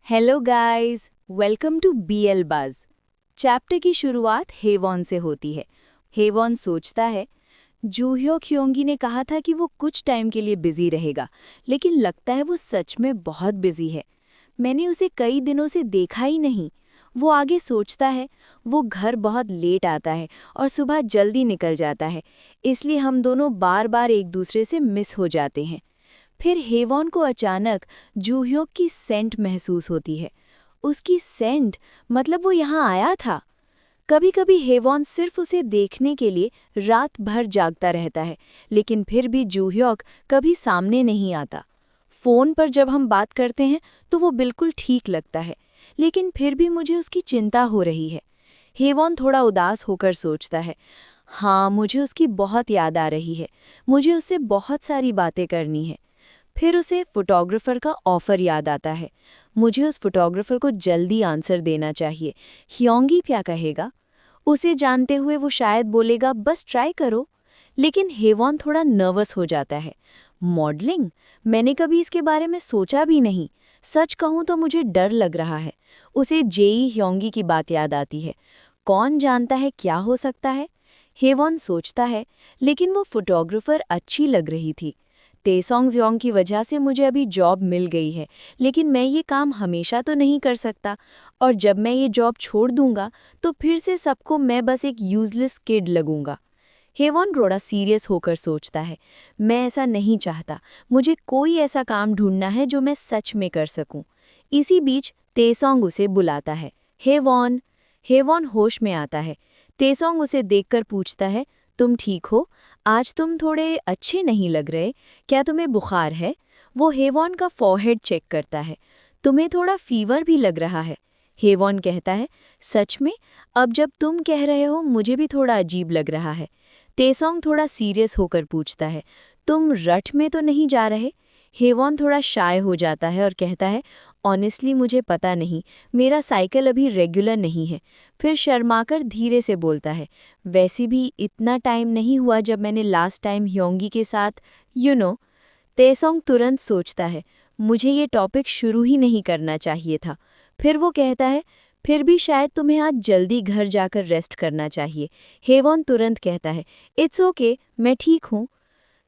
Hello guys, welcome to BL buzz. Chapter की शुरुआत हेवॉन से होती है। हेवॉन सोचता है, जूह्यो ख्योंगी ने कहा था कि वो कुछ टाइम के लिए बिजी रहेगा, लेकिन लगता है वो सच में बहुत बिजी है। मैंने उसे कई दिनों से देखा ही नहीं। वो आगे सोचता है, वो घर बहुत लेट आता है और सुबह जल्दी निकल जाता है, इसलिए हम दोनों बार बार एक दूसरे से मिस हो जाते हैं। फिर हेवॉन को अचानक जूह्योक की सेंट महसूस होती है। उसकी सेंट, मतलब वो यहाँ आया था। कभी कभी हेवॉन सिर्फ उसे देखने के लिए रात भर जागता रहता है, लेकिन फिर भी जूह्योक कभी सामने नहीं आता। फ़ोन पर जब हम बात करते हैं तो वो बिल्कुल ठीक लगता है, लेकिन फिर भी मुझे उसकी चिंता हो रही है। हेवॉन थोड़ा उदास होकर सोचता है, हाँ, मुझे उसकी बहुत याद आ रही है। मुझे उससे बहुत सारी बातें करनी है। फिर उसे फोटोग्राफर का ऑफ़र याद आता है। मुझे उस फोटोग्राफर को जल्दी आंसर देना चाहिए। ह्योंगी क्या कहेगा? उसे जानते हुए वो शायद बोलेगा बस ट्राई करो। लेकिन हेवॉन थोड़ा नर्वस हो जाता है। मॉडलिंग? मैंने कभी इसके बारे में सोचा भी नहीं। सच कहूँ तो मुझे डर लग रहा है। उसे जेई ह्योंगी की बात याद आती है। कौन जानता है क्या हो सकता है? हेवॉन सोचता है, लेकिन वो फोटोग्राफर अच्छी लग रही थी। तेसोंग ज़ियोंग की वजह से मुझे अभी जॉब मिल गई है, लेकिन मैं ये काम हमेशा तो नहीं कर सकता, और जब मैं ये जॉब छोड़ दूंगा तो फिर से सबको मैं बस एक यूजलेस किड लगूंगा। हेवॉन थोड़ा सीरियस होकर सोचता है, मैं ऐसा नहीं चाहता। मुझे कोई ऐसा काम ढूंढना है जो मैं सच में कर सकूं। इसी बीच तेसोंग उसे बुलाता है। हेवॉन। हेवॉन होश में आता है। तेसोंग उसे देखकर पूछता है, तुम ठीक हो? आज तुम थोड़े अच्छे नहीं लग रहे। क्या तुम्हें बुखार है? वो हेवॉन का फॉरहेड चेक करता है। तुम्हें थोड़ा फीवर भी लग रहा है। हेवॉन कहता है, सच में? अब जब तुम कह रहे हो मुझे भी थोड़ा अजीब लग रहा है। तेसोंग थोड़ा सीरियस होकर पूछता है, तुम रट में तो नहीं जा रहे? हेवॉन थोड़ा शाय हो जाता है और कहता है, ऑनेस्टली मुझे पता नहीं, मेरा साइकिल अभी रेगुलर नहीं है। फिर शर्माकर धीरे से बोलता है, वैसे भी इतना टाइम नहीं हुआ जब मैंने लास्ट टाइम ह्योंगी के साथ तेसोंग तुरंत सोचता है, मुझे ये टॉपिक शुरू ही नहीं करना चाहिए था। फिर वो कहता है, फिर भी शायद तुम्हें आज जल्दी घर जाकर रेस्ट करना चाहिए। हेवॉन तुरंत कहता है, इट्स ओके, मैं ठीक हूँ।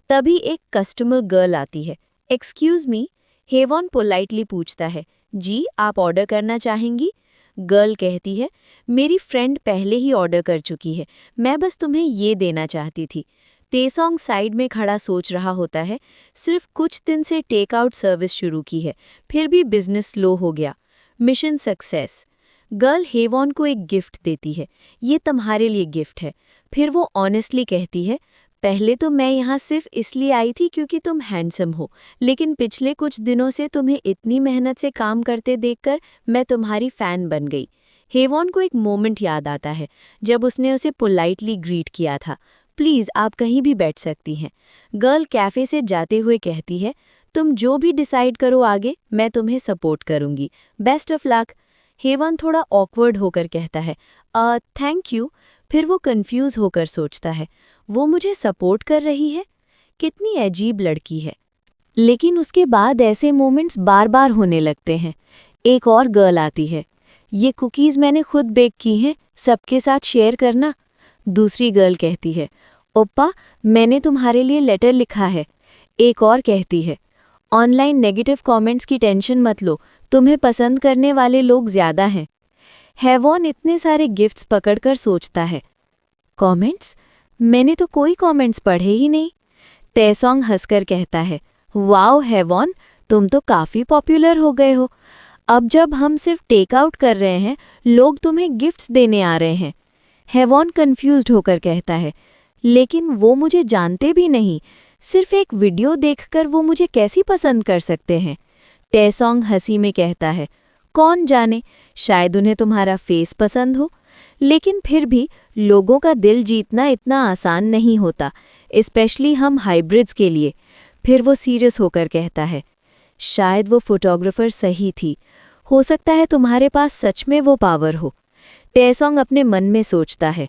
तभी एक कस्टमर गर्ल आती है। Excuse me? हेवॉन पोलाइटली पूछता है, जी आप ऑर्डर करना चाहेंगी? गर्ल कहती है, मेरी फ्रेंड पहले ही ऑर्डर कर चुकी है, मैं बस तुम्हें ये देना चाहती थी। तेसोंग साइड में खड़ा सोच रहा होता है, सिर्फ कुछ दिन से टेक आउट सर्विस शुरू की है, फिर भी बिजनेस स्लो हो गया। Mission success. गर्ल हेवॉन को एक गिफ्ट देती है, ये तुम्हारे लिए गिफ्ट है। फिर वो ऑनेस्टली कहती है, पहले तो मैं यहाँ सिर्फ इसलिए आई थी क्योंकि तुम हैंडसम हो, लेकिन पिछले कुछ दिनों से तुम्हें इतनी मेहनत से काम करते देखकर मैं तुम्हारी फ़ैन बन गई। हेवॉन को एक मोमेंट याद आता है जब उसने उसे पोलाइटली ग्रीट किया था। प्लीज़ आप कहीं भी बैठ सकती हैं। गर्ल कैफ़े से जाते हुए कहती है, तुम जो भी डिसाइड करो आगे, मैं तुम्हें सपोर्ट करूँगी। Best of luck. हेवॉन थोड़ा ऑकवर्ड होकर कहता है, थैंक यू। फिर वो कंफ्यूज होकर सोचता है, वो मुझे सपोर्ट कर रही है? कितनी अजीब लड़की है। लेकिन उसके बाद ऐसे मोमेंट्स बार बार होने लगते हैं। एक और गर्ल आती है, ये कुकीज़ मैंने खुद बेक की हैं, सबके साथ शेयर करना। दूसरी गर्ल कहती है, ओप्पा मैंने तुम्हारे लिए लेटर लिखा है। एक और कहती है, ऑनलाइन नेगेटिव कमेंट्स की टेंशन मत लो, तुम्हें पसंद करने वाले लोग ज़्यादा हैं। हेवॉन इतने सारे गिफ्ट्स पकड़कर सोचता है, कमेंट्स? मैंने तो कोई कमेंट्स पढ़े ही नहीं। तेसोंग हंसकर कहता है, वाओ हेवॉन, तुम तो काफ़ी पॉपुलर हो गए हो। अब जब हम सिर्फ टेक आउट कर रहे हैं, लोग तुम्हें गिफ्ट्स देने आ रहे हैं। हेवॉन कंफ्यूज्ड होकर कहता है, लेकिन वो मुझे जानते भी नहीं, सिर्फ एक वीडियो देखकर वो मुझे कैसी पसंद कर सकते हैं। तेसोंग हंसी में कहता है, कौन जाने, शायद उन्हें तुम्हारा फेस पसंद हो। लेकिन फिर भी लोगों का दिल जीतना इतना आसान नहीं होता, स्पेशली हम हाइब्रिड्स के लिए। फिर वो सीरियस होकर कहता है, शायद वो फोटोग्राफर सही थी, हो सकता है तुम्हारे पास सच में वो पावर हो। तेसोंग अपने मन में सोचता है,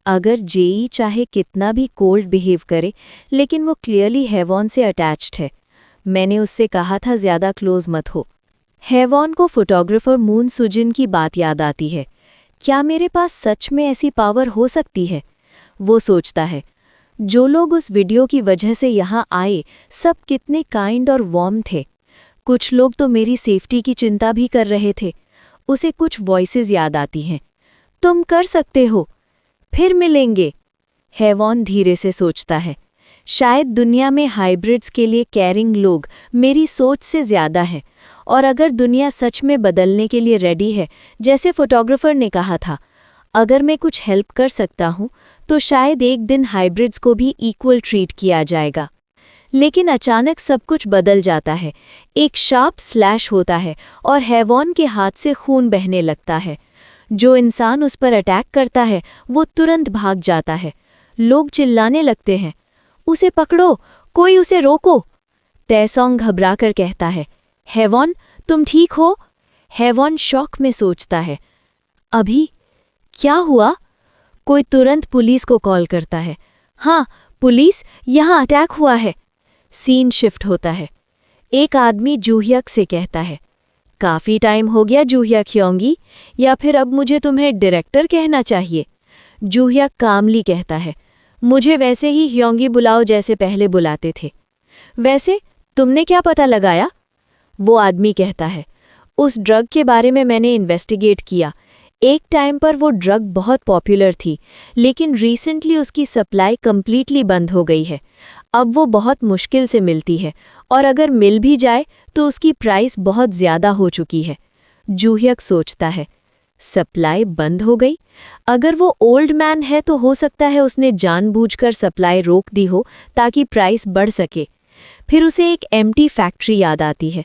अगर जेई चाहे कितना भी कोल्ड बिहेव करे, लेकिन वो क्लियरली हेवॉन से अटैच्ड है। मैंने उससे कहा था ज़्यादा क्लोज मत हो। हेवॉन को फोटोग्राफर मून सुजिन की बात याद आती है। क्या मेरे पास सच में ऐसी पावर हो सकती है? वो सोचता है। जो लोग उस वीडियो की वजह से यहाँ आए, सब कितने काइंड और वार्म थे। कुछ लोग तो मेरी सेफ्टी की चिंता भी कर रहे थे। उसे कुछ वॉइसेस याद आती हैं। तुम कर सकते हो, फिर मिलेंगे। हेवॉन धीरे से सोचता है। शायद दुनिया में हाइब्रिड्स के लिए केयरिंग लोग मेरी सोच से ज़्यादा हैं, और अगर दुनिया सच में बदलने के लिए रेडी है, जैसे फोटोग्राफर ने कहा था, अगर मैं कुछ हेल्प कर सकता हूँ तो शायद एक दिन हाइब्रिड्स को भी इक्वल ट्रीट किया जाएगा। लेकिन अचानक सब कुछ बदल जाता है। एक शार्प स्लैश होता है और हेवॉन के हाथ से खून बहने लगता है। जो इंसान उस पर अटैक करता है वो तुरंत भाग जाता है। लोग चिल्लाने लगते हैं, उसे पकड़ो, कोई उसे रोको। तैसोंग घबराकर कहता है, हेवॉन तुम ठीक हो? हेवॉन शॉक में सोचता है, अभी क्या हुआ? कोई तुरंत पुलिस को कॉल करता है। हाँ पुलिस, यहाँ अटैक हुआ है। सीन शिफ्ट होता है। एक आदमी जूह्यक से कहता है, काफ़ी टाइम हो गया जूह्यक ह्योंगी, या फिर अब मुझे तुम्हें डायरेक्टर कहना चाहिए? जूह्यक कामली कहता है, मुझे वैसे ही ह्योंगी बुलाओ जैसे पहले बुलाते थे। वैसे तुमने क्या पता लगाया? वो आदमी कहता है, उस ड्रग के बारे में मैंने इन्वेस्टिगेट किया। एक टाइम पर वो ड्रग बहुत पॉपुलर थी, लेकिन रिसेंटली उसकी सप्लाई कंप्लीटली बंद हो गई है। अब वो बहुत मुश्किल से मिलती है, और अगर मिल भी जाए तो उसकी प्राइस बहुत ज़्यादा हो चुकी है। जूह्यक सोचता है, सप्लाई बंद हो गई? अगर वो ओल्ड मैन है तो हो सकता है उसने जानबूझकर सप्लाई रोक दी हो ताकि प्राइस बढ़ सके। फिर उसे एक एम्प्टी फैक्ट्री याद आती है।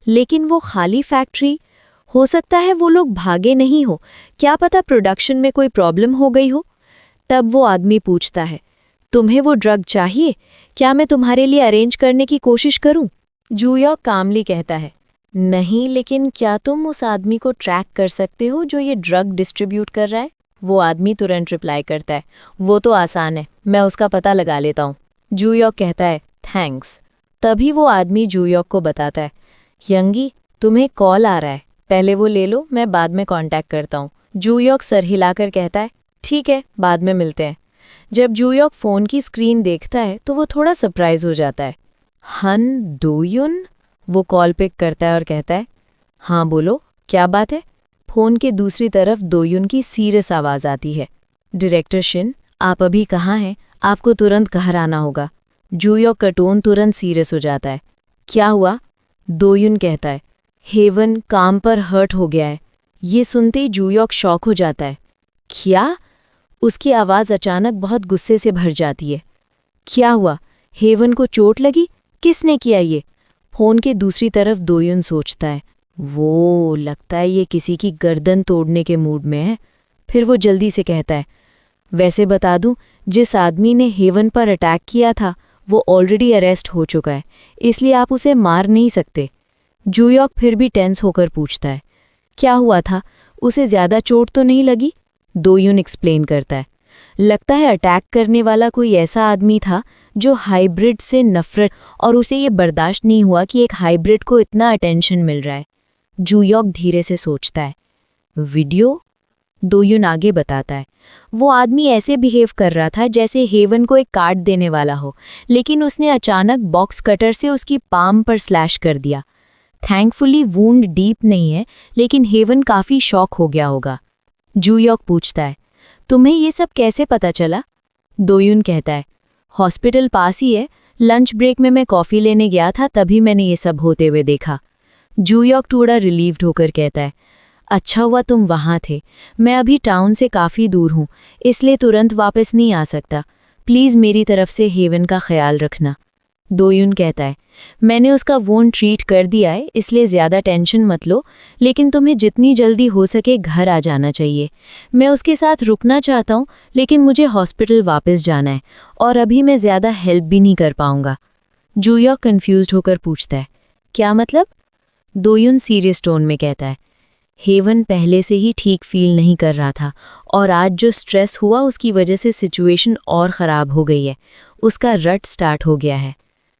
लेकिन वो खाली फैक्ट्री, हो सकता है वो लोग भागे नहीं हो, क्या पता प्रोडक्शन में कोई प्रॉब्लम हो गई हो। तब वो आदमी पूछता है, तुम्हें वो ड्रग चाहिए? क्या मैं तुम्हारे लिए अरेंज करने की कोशिश करूं? जूह्यक कामली कहता है, नहीं, लेकिन क्या तुम उस आदमी को ट्रैक कर सकते हो जो ये ड्रग डिस्ट्रीब्यूट कर रहा है? वो आदमी तुरंत रिप्लाई करता है, वो तो आसान है, मैं उसका पता लगा लेता हूँ। जूह्यक कहता है, थैंक्स। तभी वो आदमी जूह्यक को बताता है, यंगी तुम्हें कॉल आ रहा है, पहले वो ले लो, मैं बाद में कांटेक्ट करता हूँ। जूह्यक सर हिलाकर कहता है, ठीक है, बाद में मिलते हैं। जब जूह्यक फ़ोन की स्क्रीन देखता है तो वो थोड़ा सरप्राइज हो जाता है। हन डोयुन? वो कॉल पिक करता है और कहता है, हाँ बोलो, क्या बात है? फ़ोन के दूसरी तरफ दोयुन की सीरियस आवाज़ आती है, डायरेक्टर शिन, आप अभी कहाँ हैं? आपको तुरंत घर आना होगा। जूह्यक का टोन तुरंत सीरियस हो जाता है। क्या हुआ? दोयुन कहता है, हेवन काम पर हर्ट हो गया है। ये सुनते ही जूह्यक शॉक हो जाता है। क्या? उसकी आवाज़ अचानक बहुत गुस्से से भर जाती है। क्या हुआ? हेवन को चोट लगी? किसने किया ये? फ़ोन के दूसरी तरफ दोयुन सोचता है, वो लगता है ये किसी की गर्दन तोड़ने के मूड में है। फिर वो जल्दी से कहता है, वैसे बता दूं, जिस आदमी ने हेवन पर अटैक किया था वो ऑलरेडी अरेस्ट हो चुका है, इसलिए आप उसे मार नहीं सकते। जूह्यक फिर भी टेंस होकर पूछता है, क्या हुआ था? उसे ज़्यादा चोट तो नहीं लगी? दोयुन एक्सप्लेन करता है, लगता है अटैक करने वाला कोई ऐसा आदमी था जो हाइब्रिड से नफरत, और उसे ये बर्दाश्त नहीं हुआ कि एक हाइब्रिड को इतना अटेंशन मिल रहा है। जूह्यक धीरे से सोचता है, वीडियो? दोयुन आगे बताता है, वो आदमी ऐसे बिहेव कर रहा था जैसे हेवन को एक कार्ड देने वाला हो, लेकिन उसने अचानक बॉक्स कटर से उसकी पाम पर स्लैश कर दिया। थैंकफुली वूंड डीप नहीं है, लेकिन हेवन काफ़ी शॉक हो गया होगा। जूह्यक पूछता है, तुम्हें ये सब कैसे पता चला? दोयुन कहता है, हॉस्पिटल पास ही है, लंच ब्रेक में मैं कॉफ़ी लेने गया था, तभी मैंने ये सब होते हुए देखा। जूह्यक थोड़ा रिलीव्ड होकर कहता है, अच्छा हुआ तुम वहाँ थे, मैं अभी टाउन से काफ़ी दूर हूँ, इसलिए तुरंत वापस नहीं आ सकता। प्लीज़ मेरी तरफ से हेवन का ख्याल रखना। दोयुन कहता है, मैंने उसका वोंड ट्रीट कर दिया है, इसलिए ज़्यादा टेंशन मत लो, लेकिन तुम्हें जितनी जल्दी हो सके घर आ जाना चाहिए। मैं उसके साथ रुकना चाहता हूँ, लेकिन मुझे हॉस्पिटल वापस जाना है, और अभी मैं ज़्यादा हेल्प भी नहीं कर पाऊँगा। जूह्यक कन्फ्यूज्ड होकर पूछता है, क्या मतलब? दोयुन सीरियस टोन में कहता है, हेवन पहले से ही ठीक फील नहीं कर रहा था, और आज जो स्ट्रेस हुआ उसकी वजह से सिचुएशन और ख़राब हो गई है। उसका रट स्टार्ट हो गया है।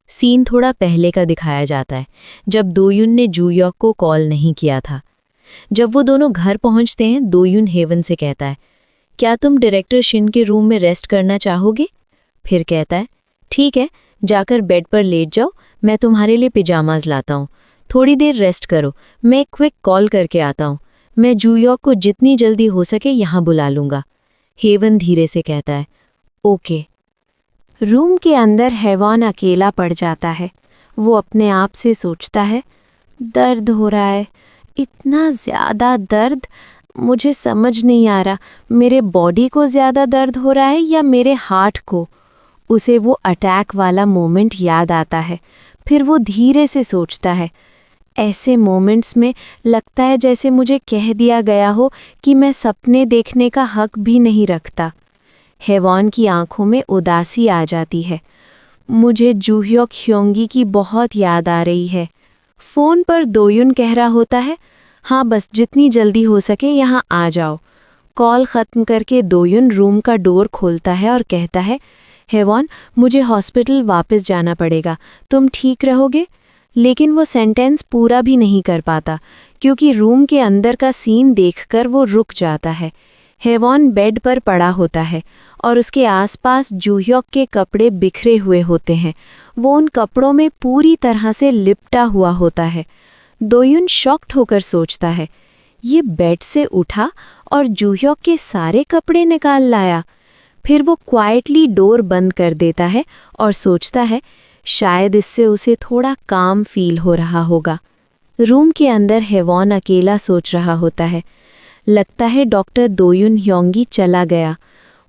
सीन थोड़ा पहले का दिखाया जाता है, जब दोयुन ने जूयॉक को कॉल नहीं किया था। जब वो दोनों घर पहुंचते हैं, दोयुन हेवन से कहता है, क्या तुम डायरेक्टर शिन के रूम में रेस्ट करना चाहोगे? फिर कहता है, ठीक है, जाकर बेड पर लेट जाओ, मैं तुम्हारे लिए पिजामाज लाता हूँ। थोड़ी देर रेस्ट करो, मैं एक क्विक कॉल करके आता हूँ। मैं जूयॉक को जितनी जल्दी हो सके यहाँ बुला लूँगा। हेवन धीरे से कहता है, ओके। रूम के अंदर हेवॉन अकेला पड़ जाता है। वो अपने आप से सोचता है, दर्द हो रहा है, इतना ज़्यादा दर्द। मुझे समझ नहीं आ रहा, मेरे बॉडी को ज़्यादा दर्द हो रहा है या मेरे हार्ट को। उसे वो अटैक वाला मोमेंट याद आता है। फिर वो धीरे से सोचता है, ऐसे मोमेंट्स में लगता है जैसे मुझे कह दिया गया हो कि मैं सपने देखने का हक भी नहीं रखता। हेवॉन की आंखों में उदासी आ जाती है। मुझे जूह्योक ह्योंगी की बहुत याद आ रही है। फ़ोन पर दोयुन कह रहा होता है, हाँ बस जितनी जल्दी हो सके यहाँ आ जाओ। कॉल ख़त्म करके दोयुन रूम का डोर खोलता है और कहता है, हेवॉन मुझे हॉस्पिटल वापस जाना पड़ेगा, तुम ठीक रहोगे? लेकिन वो सेंटेंस पूरा भी नहीं कर पाता, क्योंकि रूम के अंदर का सीन देखकर वो रुक जाता है। हेवॉन बेड पर पड़ा होता है और उसके आसपास जूह्योक के कपड़े बिखरे हुए होते हैं। वो उन कपड़ों में पूरी तरह से लिपटा हुआ होता है। दोयुन शॉक्ड होकर सोचता है, ये बेड से उठा और जूह्योक के सारे कपड़े निकाल लाया। फिर वो क्वाइटली डोर बंद कर देता है और सोचता है, शायद इससे उसे थोड़ा काम फील हो रहा होगा। रूम के अंदर हेवॉन अकेला सोच रहा होता है। लगता है डॉक्टर दोयुन ह्योंगी चला गया।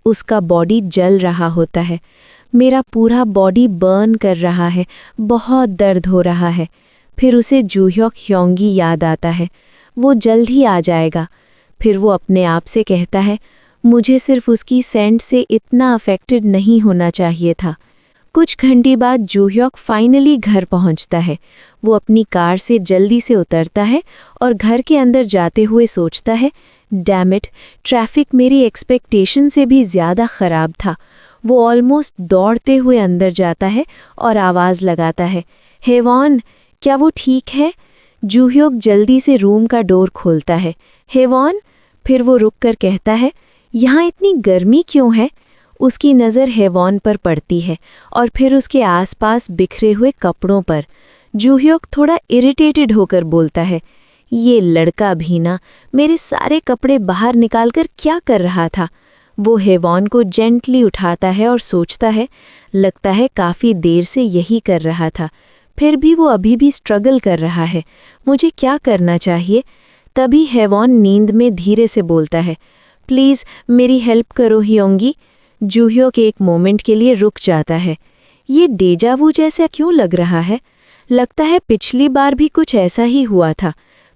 उसका बॉडी जल रहा होता है। मेरा पूरा बॉडी बर्न कर रहा है, बहुत दर्द हो रहा है। फिर उसे जूह्योक ह्योंगी याद आता है। वो जल्द ही आ जाएगा। फिर वो अपने आप से कहता है, मुझे सिर्फ उसकी सेंट से इतना अफेक्टेड नहीं होना चाहिए था। कुछ घंटे बाद जूह्योक फाइनली घर पहुंचता है। वो अपनी कार से जल्दी से उतरता है और घर के अंदर जाते हुए सोचता है, डैम इट, ट्रैफिक मेरी एक्सपेक्टेशन से भी ज़्यादा ख़राब था। वो ऑलमोस्ट दौड़ते हुए अंदर जाता है और आवाज़ लगाता है, हेवॉन, क्या वो ठीक है? जूह्योक जल्दी से रूम का डोर खोलता है। हेवॉन? फिर वो रुक कर कहता है, यहाँ इतनी गर्मी क्यों है? उसकी नज़र हेवॉन पर पड़ती है और फिर उसके आसपास बिखरे हुए कपड़ों पर। जूह्योक थोड़ा इरिटेटेड होकर बोलता है, ये लड़का भी ना मेरे सारे कपड़े बाहर निकालकर क्या कर रहा था? वो हेवॉन को जेंटली उठाता है और सोचता है, लगता है काफ़ी देर से यही कर रहा था। फिर भी वो अभी भी स्ट्रगल कर रहा है। मुझे क्या करना चाहिए? तभी हेवॉन नींद में धीरे से बोलता है, प्लीज़ मेरी हेल्प करो ह्योंगी। जूह्योक एक मोमेंट के लिए रुक जाता है। ये डेजावू जैसा क्यों लग रहा है? लगता है पिछली बार भी कुछ ऐसा ही हुआ था।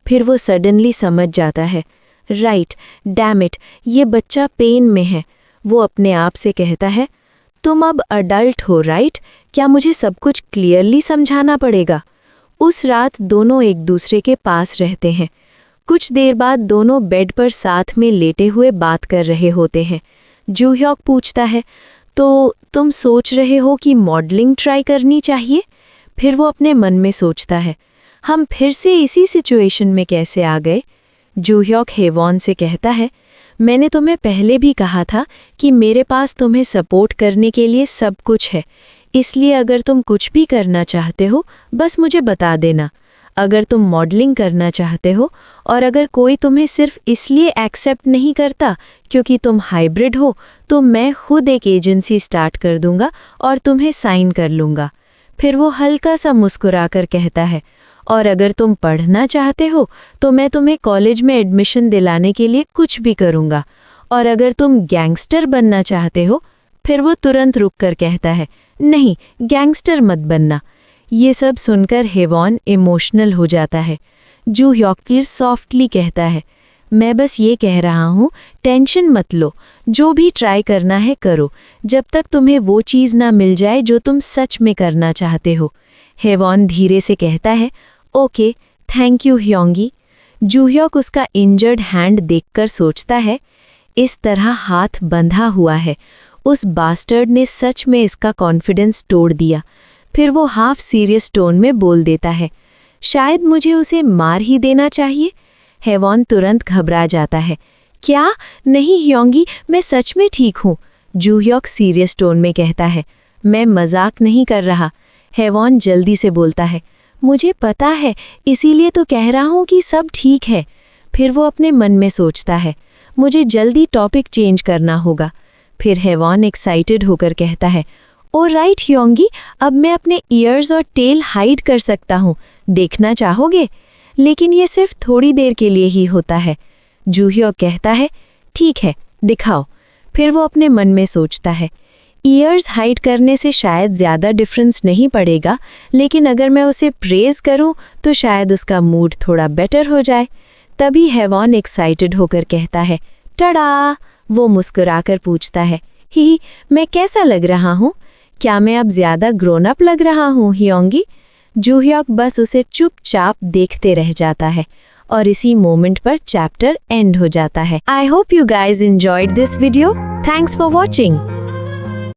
फिर वो सडनली समझ जाता है, राइट, डैम इट, ये बच्चा पेन में है। वो अपने आप से कहता है, तुम अब अडल्ट हो राइट? क्या मुझे सब कुछ क्लियरली समझाना पड़ेगा? उस रात दोनों एक दूसरे के पास रहते हैं। कुछ देर बाद दोनों बेड पर साथ में लेटे हुए बात कर रहे होते हैं। जूह्योक पूछता है, तो तुम सोच रहे हो कि मॉडलिंग ट्राई करनी चाहिए? फिर वो अपने मन में सोचता है, हम फिर से इसी सिचुएशन में कैसे आ गए? जूह्योक हेवॉन से कहता है, मैंने तुम्हें पहले भी कहा था कि मेरे पास तुम्हें सपोर्ट करने के लिए सब कुछ है, इसलिए अगर तुम कुछ भी करना चाहते हो बस मुझे बता देना। अगर तुम मॉडलिंग करना चाहते हो और अगर कोई तुम्हें सिर्फ इसलिए एक्सेप्ट नहीं करता क्योंकि तुम हाइब्रिड हो, तो मैं खुद एक एजेंसी स्टार्ट कर दूंगा और तुम्हें साइन कर लूँगा। फिर वो हल्का सा मुस्कुराकर कहता है, और अगर तुम पढ़ना चाहते हो तो मैं तुम्हें कॉलेज में एडमिशन दिलाने के लिए कुछ भी करूँगा। और अगर तुम गैंगस्टर बनना चाहते हो, फिर वो तुरंत रुक कर कहता है, नहीं, गैंगस्टर मत बनना। ये सब सुनकर हेवॉन इमोशनल हो जाता है। जूह्योक सॉफ्टली कहता है, मैं बस ये कह रहा हूँ, टेंशन मत लो, जो भी ट्राई करना है करो, जब तक तुम्हें वो चीज़ ना मिल जाए जो तुम सच में करना चाहते हो। हेवॉन धीरे से कहता है, ओके, थैंक यू ह्योंगी। जूह्योक उसका इंजर्ड हैंड देखकर सोचता है, इस तरह हाथ बंधा हुआ है, उस बास्टर्ड ने सच में इसका कॉन्फिडेंस तोड़ दिया। फिर वो हाफ सीरियस टोन में बोल देता है, शायद मुझे उसे मार ही देना चाहिए। हेवॉन तुरंत घबरा जाता है। क्या? नहीं ह्योंगी, मैं सच में ठीक हूँ, जूह्योक सीरियस टोन में कहता है। मैं मजाक नहीं कर रहा। हेवॉन जल्दी से बोलता है, मुझे पता है, इसीलिए तो कह रहा हूँ कि सब ठीक है। फिर वो अपने मन में सोचता है, मुझे जल्दी टॉपिक चेंज करना होगा। फिर हेवॉन एक्साइटेड होकर कहता है, ऑलराइट ह्योंगी, अब मैं अपने ईयर्स और टेल हाइड कर सकता हूँ, देखना चाहोगे? लेकिन ये सिर्फ थोड़ी देर के लिए ही होता है। जूह्योक कहता है, ठीक है, दिखाओ। फिर वो अपने मन में सोचता है, ईयर्स हाइड करने से शायद ज़्यादा डिफरेंस नहीं पड़ेगा, लेकिन अगर मैं उसे प्रेज़ करूं तो शायद उसका मूड थोड़ा बेटर हो जाए। तभी हेवॉन एक्साइटेड होकर कहता है, टड़ा! वो मुस्कुराकर पूछता है, ही मैं कैसा लग रहा हूँ? क्या मैं अब ज़्यादा ग्रोन अप लग रहा हूँ ह्योंगी? जूह्योक बस उसे चुपचाप देखते रह जाता है और इसी मोमेंट पर चैप्टर एंड हो जाता है। I hope you guys enjoyed this video. Thanks for watching.